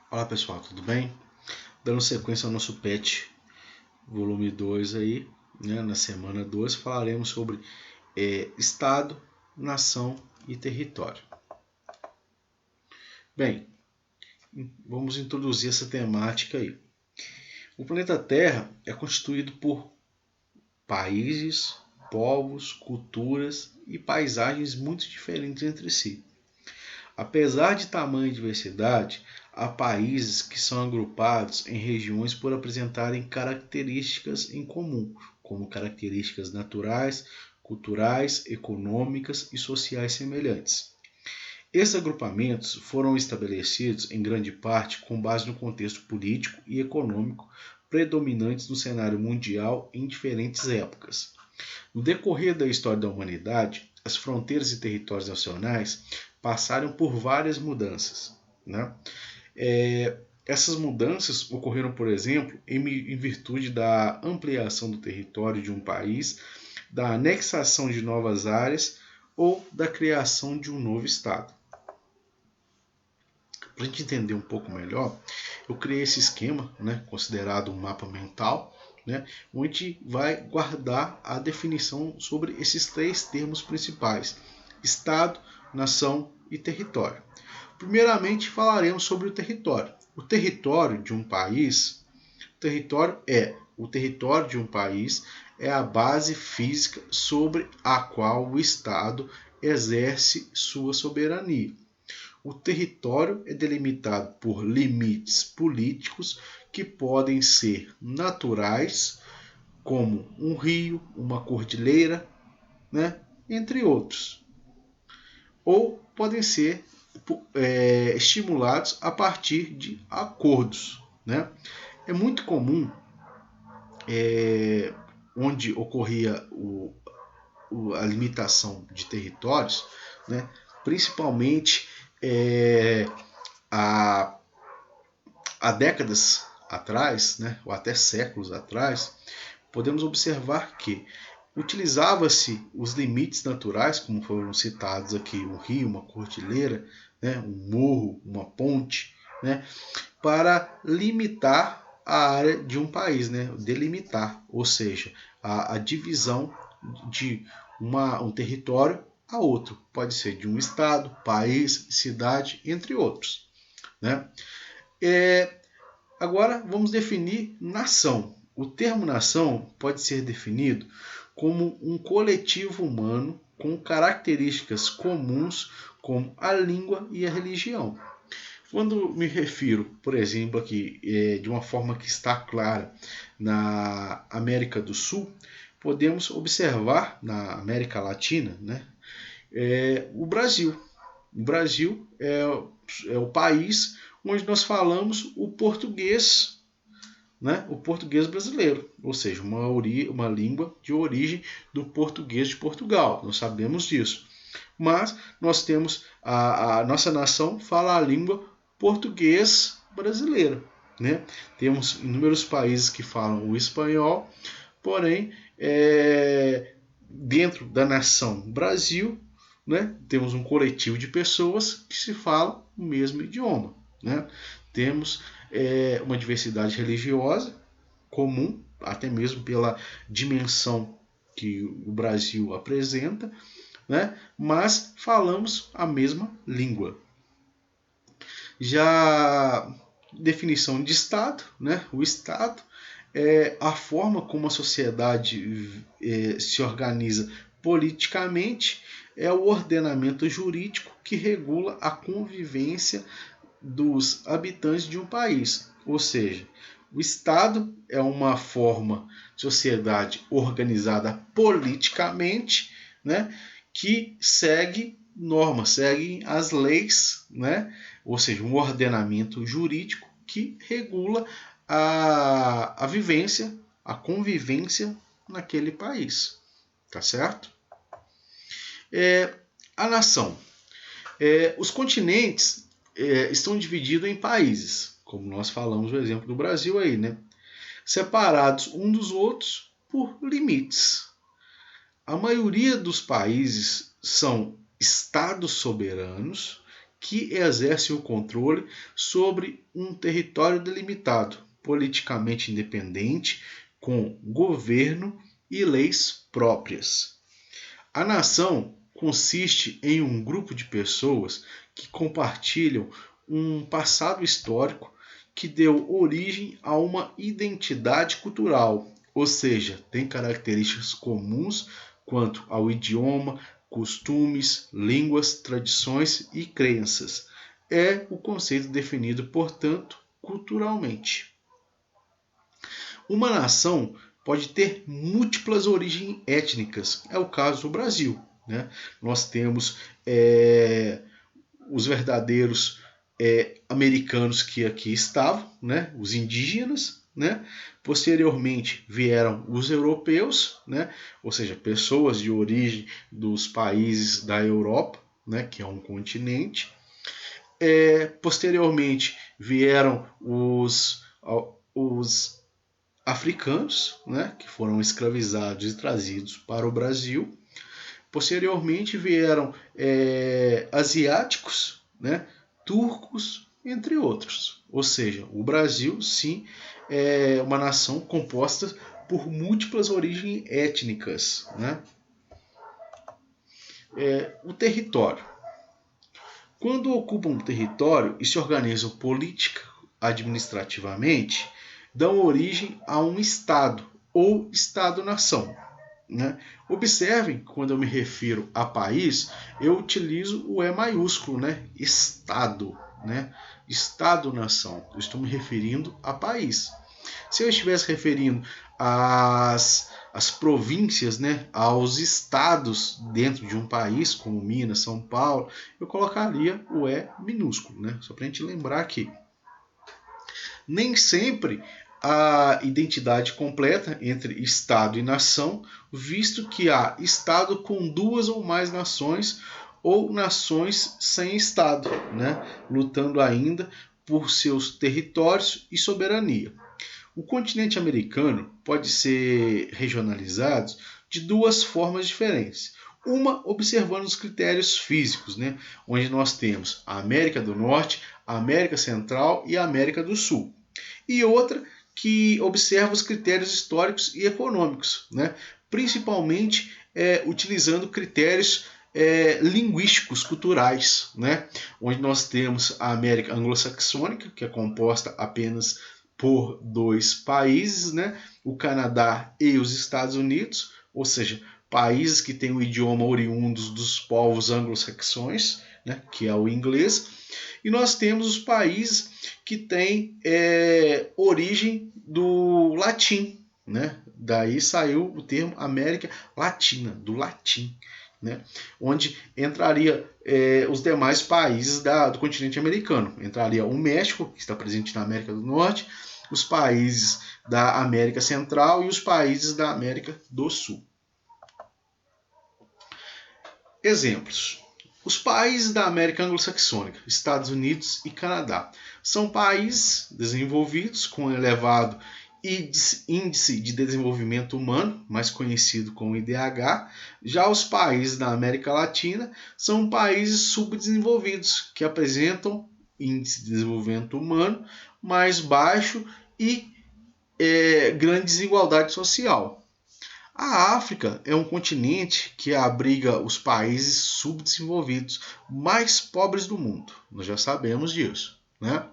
Olá pessoal, tudo bem? Dando sequência ao nosso PET volume 2 aí, né? Na semana 2 falaremos sobre Estado, Nação e Território. Bem, vamos introduzir essa temática aí. O planeta Terra é constituído por países, povos, culturas e paisagens muito diferentes entre si. Apesar de tamanha diversidade, há países que são agrupados em regiões por apresentarem características em comum, como características naturais, culturais, econômicas e sociais semelhantes. Esses agrupamentos foram estabelecidos em grande parte com base no contexto político e econômico predominantes no cenário mundial em diferentes épocas. No decorrer da história da humanidade, as fronteiras e territórios nacionais passaram por várias mudanças. Né? Essas mudanças ocorreram, por exemplo, em virtude da ampliação do território de um país, da anexação de novas áreas ou da criação de um novo Estado. Para a gente entender um pouco melhor, eu criei esse esquema, né, considerado um mapa mental, né, onde vai guardar a definição sobre esses três termos principais: Estado, Nação e Território. Primeiramente, falaremos sobre o território. O território de um país, o território de um país é a base física sobre a qual o Estado exerce sua soberania. O território é delimitado por limites políticos que podem ser naturais, como um rio, uma cordilheira, né, entre outros, ou podem ser estimulados a partir de acordos. Né? É muito comum, onde ocorria a limitação de territórios, né, principalmente há décadas atrás, né, ou até séculos atrás, podemos observar que utilizava-se os limites naturais, como foram citados aqui, um rio, uma cordilheira, né, um morro, uma ponte, né, para limitar a área de um país, né, delimitar, ou seja, a divisão de um território a outro. Pode ser de um estado, país, cidade, entre outros. Né? Agora vamos definir nação. O termo nação pode ser definido como um coletivo humano com características comuns como a língua e a religião. Quando me refiro, por exemplo, aqui de uma forma que está clara na América do Sul, podemos observar na América Latina, né, o Brasil. O Brasil é o país onde nós falamos o português, né, o português brasileiro, ou seja, uma língua de origem do português de Portugal. Nós sabemos disso. Mas nós temos a nossa nação fala a língua português brasileira. Né? Temos inúmeros países que falam o espanhol, porém, dentro da nação Brasil, né, temos um coletivo de pessoas que se falam o mesmo idioma. Né? Temos uma diversidade religiosa comum, até mesmo pela dimensão que o Brasil apresenta, né? Mas falamos a mesma língua. Já definição de Estado, né? O Estado é a forma como a sociedade se organiza politicamente, é o ordenamento jurídico que regula a convivência dos habitantes de um país. Ou seja, o Estado é uma forma de sociedade organizada politicamente, né, que segue normas, segue as leis, né, ou seja, um ordenamento jurídico que regula a vivência, a convivência naquele país. Tá certo? A nação. Os continentes estão divididos em países, como nós falamos no exemplo do Brasil aí, né? Separados uns dos outros por limites. A maioria dos países são estados soberanos que exercem o controle sobre um território delimitado, politicamente independente, com governo e leis próprias. A nação consiste em um grupo de pessoas que compartilham um passado histórico que deu origem a uma identidade cultural, ou seja, tem características comuns quanto ao idioma, costumes, línguas, tradições e crenças. É o conceito definido, portanto, culturalmente. Uma nação pode ter múltiplas origens étnicas, é o caso do Brasil. Né? Nós temos os verdadeiros americanos que aqui estavam, né? Os indígenas, né? Posteriormente vieram os europeus, né? Ou seja, pessoas de origem dos países da Europa, né? Que é um continente. Posteriormente vieram os africanos, né? Que foram escravizados e trazidos para o Brasil. Posteriormente vieram asiáticos, né? Turcos, entre outros. Ou seja, o Brasil, sim, é uma nação composta por múltiplas origens étnicas. Né? O território. Quando ocupam um território e se organizam política, administrativamente, dão origem a um Estado ou Estado-nação. Né? Observem, quando eu me refiro a país, eu utilizo o E maiúsculo, né? Estado, né? Estado-nação. Eu estou me referindo a país. Se eu estivesse referindo às províncias, né? Aos estados dentro de um país, como Minas, São Paulo, eu colocaria o E minúsculo, né? Só para a gente lembrar aqui. Nem sempre a identidade completa entre Estado e nação, visto que há Estado com duas ou mais nações ou nações sem Estado, né? Lutando ainda por seus territórios e soberania. O continente americano pode ser regionalizado de duas formas diferentes. Uma observando os critérios físicos, né? Onde nós temos a América do Norte, a América Central e a América do Sul. E outra que observa os critérios históricos e econômicos, né? Principalmente utilizando critérios linguísticos, culturais, né? Onde nós temos a América anglo-saxônica, que é composta apenas por dois países, né? O Canadá e os Estados Unidos, ou seja, países que têm o idioma oriundos dos povos anglo-saxões, né? Que é o inglês. E nós temos os países que têm origem do latim, né? Daí saiu o termo América Latina, do latim, né? Onde entraria os demais países do continente americano. Entraria o México, que está presente na América do Norte, os países da América Central e os países da América do Sul. Exemplos. Os países da América anglo-saxônica, Estados Unidos e Canadá, são países desenvolvidos com elevado índice de desenvolvimento humano, mais conhecido como IDH. Já os países da América Latina são países subdesenvolvidos, que apresentam índice de desenvolvimento humano mais baixo e grande desigualdade social. A África é um continente que abriga os países subdesenvolvidos mais pobres do mundo. Nós já sabemos disso. Né?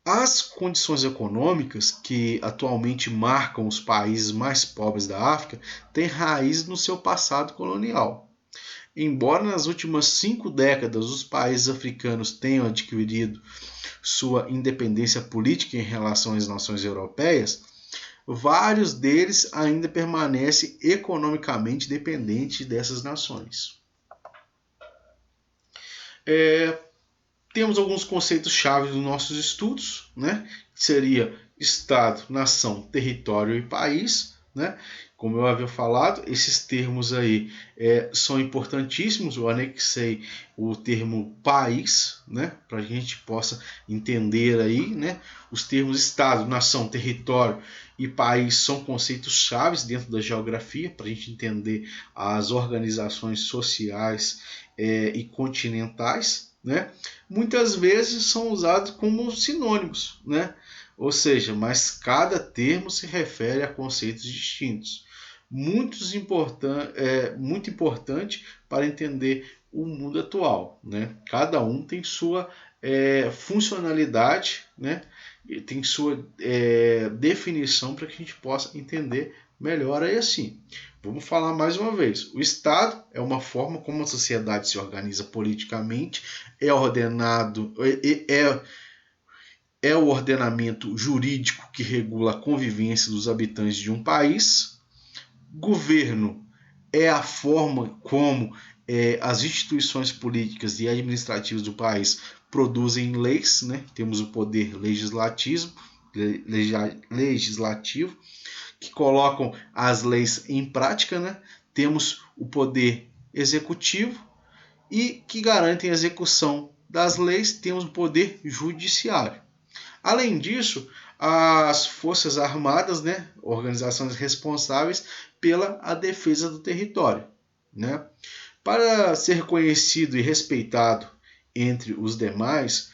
As condições econômicas que atualmente marcam os países mais pobres da África têm raiz no seu passado colonial. Embora nas últimas 5 décadas os países africanos tenham adquirido sua independência política em relação às nações europeias, vários deles ainda permanecem economicamente dependentes dessas nações. Temos alguns conceitos-chave dos nossos estudos, né? Que seria Estado, nação, território e país, né? como eu havia falado, esses termos aí são importantíssimos. Eu anexei o termo país, né, para a gente possa entender aí, né, os termos Estado, nação, território e país são conceitos chaves dentro da geografia para a gente entender as organizações sociais e continentais, né? Muitas vezes são usados como sinônimos, né? Ou seja, mas cada termo se refere a conceitos distintos. Muito importante para entender o mundo atual, né? Cada um tem sua funcionalidade, né? Tem sua definição para que a gente possa entender melhor aí assim. Vamos falar mais uma vez. O Estado é uma forma como a sociedade se organiza politicamente, é ordenado, é o ordenamento jurídico que regula a convivência dos habitantes de um país. Governo é a forma como as instituições políticas e administrativas do país produzem leis, né? Temos o poder legislativo, que colocam as leis em prática, né? Temos o poder executivo e que garantem a execução das leis, temos o poder judiciário. Além disso, as Forças Armadas, né, organizações responsáveis pela a defesa do território, né? Para ser reconhecido e respeitado entre os demais,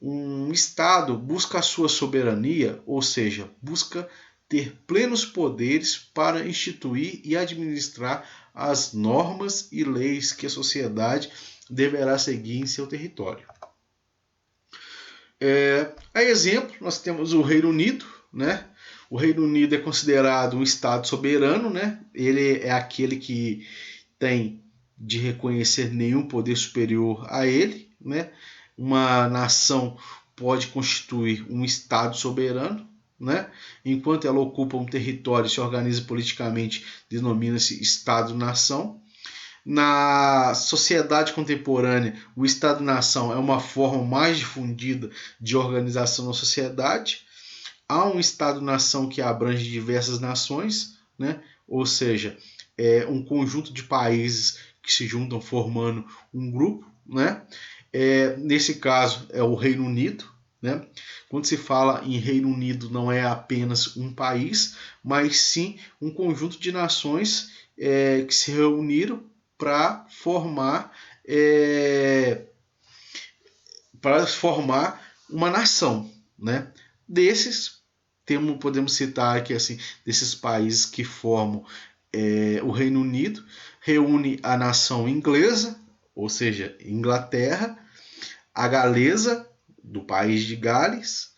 um Estado busca a sua soberania, ou seja, busca ter plenos poderes para instituir e administrar as normas e leis que a sociedade deverá seguir em seu território. A exemplo, nós temos o Reino Unido, né? O Reino Unido é considerado um Estado soberano, né? Ele é aquele que tem de reconhecer nenhum poder superior a ele, né? Uma nação pode constituir um Estado soberano, né? Enquanto ela ocupa um território e se organiza politicamente, denomina-se Estado-nação. Na sociedade contemporânea, o Estado-nação é uma forma mais difundida de organização na sociedade. Há um Estado-nação que abrange diversas nações, né? Ou seja, é um conjunto de países que se juntam formando um grupo, né? Nesse caso é o Reino Unido, né? Quando se fala em Reino Unido, não é apenas um país, mas sim um conjunto de nações que se reuniram para formar uma nação, né? Desses podemos citar aqui assim, desses países que formam o Reino Unido, reúne a nação inglesa, ou seja, Inglaterra, a galesa do país de Gales,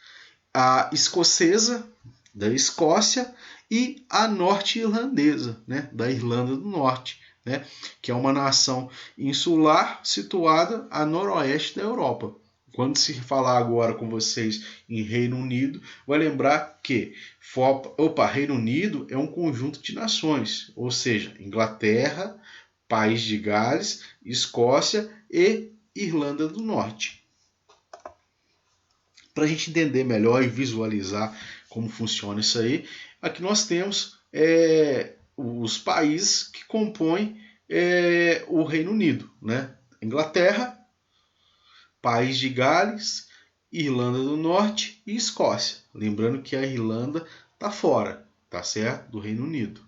a escocesa da Escócia e a norte-irlandesa, né, da Irlanda do Norte, né, que é uma nação insular situada a noroeste da Europa. Quando se falar agora com vocês em Reino Unido, vai lembrar que Reino Unido é um conjunto de nações, ou seja, Inglaterra, País de Gales, Escócia e Irlanda do Norte. Para a gente entender melhor e visualizar como funciona isso aí, aqui nós temos os países que compõem o Reino Unido, né? Inglaterra, País de Gales, Irlanda do Norte e Escócia. Lembrando que a Irlanda está fora, tá certo? Do Reino Unido.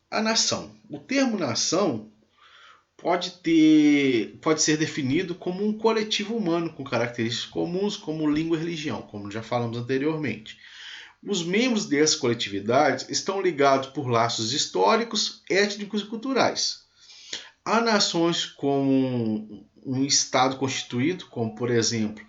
A nação. O termo nação pode ser definido como um coletivo humano com características comuns como língua e religião, como já falamos anteriormente. Os membros dessas coletividades estão ligados por laços históricos, étnicos e culturais. Há nações com um Estado constituído, como por exemplo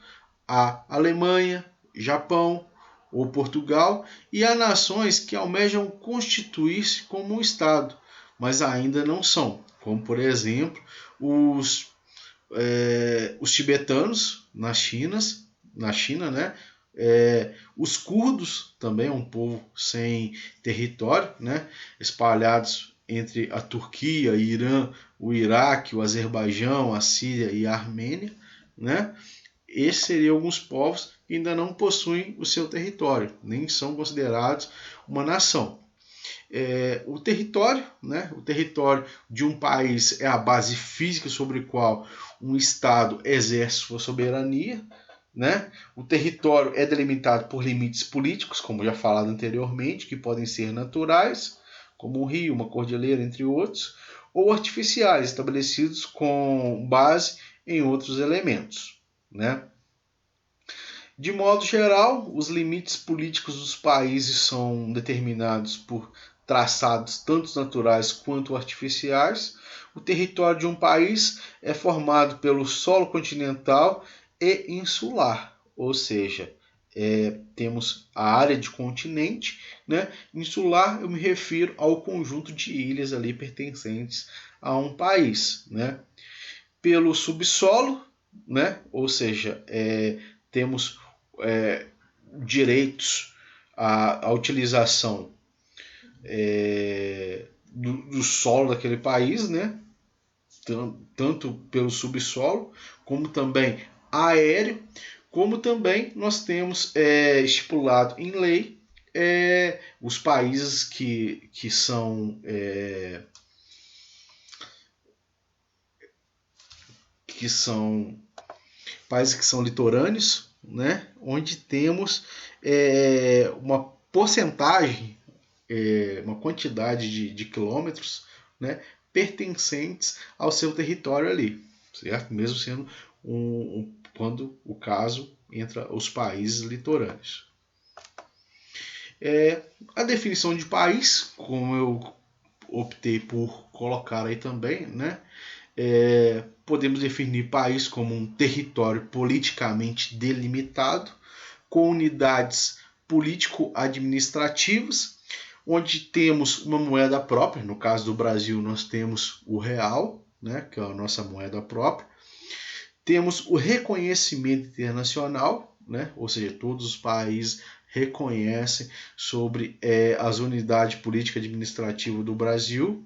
a Alemanha, Japão ou Portugal, e há nações que almejam constituir-se como um Estado, mas ainda não são, como por exemplo os tibetanos na China, né? Os curdos também é um povo sem território, né? Espalhados entre a Turquia, Irã, o Iraque, o Azerbaijão, a Síria e a Armênia, né? Esses seriam alguns povos ainda não possuem o seu território, nem são considerados uma nação. O território de um país é a base física sobre a qual um Estado exerce sua soberania. Né? O território é delimitado por limites políticos, como já falado anteriormente, que podem ser naturais, como um rio, uma cordilheira, entre outros, ou artificiais, estabelecidos com base em outros elementos. Né? De modo geral, os limites políticos dos países são determinados por traçados tanto naturais quanto artificiais. O território de um país é formado pelo solo continental e insular, ou seja, temos a área de continente, né? Insular eu me refiro ao conjunto de ilhas ali pertencentes a um país, né? Pelo subsolo, né? Ou seja, temos direitos à utilização do solo daquele país, né? Tanto pelo subsolo, como também aéreo, como também nós temos estipulado em lei os países que são países que são litorâneos, né? Onde temos uma porcentagem, uma quantidade de quilômetros, né? Pertencentes ao seu território ali, certo? Mesmo sendo quando o caso entra os países litorâneos. A definição de país, como eu optei por colocar aí também, né? Podemos definir país como um território politicamente delimitado, com unidades político-administrativas, onde temos uma moeda própria. No caso do Brasil, nós temos o real, né, que é a nossa moeda própria. Temos o reconhecimento internacional, né, ou seja, todos os países reconhecem sobre as unidades político-administrativas do Brasil,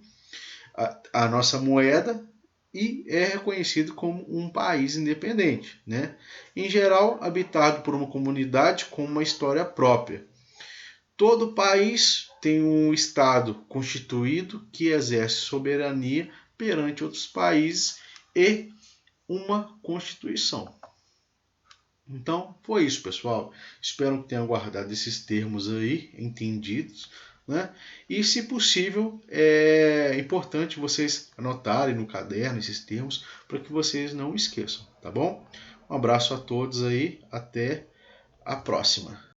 a nossa moeda, e é reconhecido como um país independente, né? Em geral, habitado por uma comunidade com uma história própria. Todo país tem um Estado constituído que exerce soberania perante outros países e uma Constituição. Então, foi isso, pessoal. Espero que tenham guardado esses termos aí, entendidos. Né? E, se possível, é importante vocês anotarem no caderno esses termos para que vocês não esqueçam, tá bom? Um abraço a todos aí, até a próxima.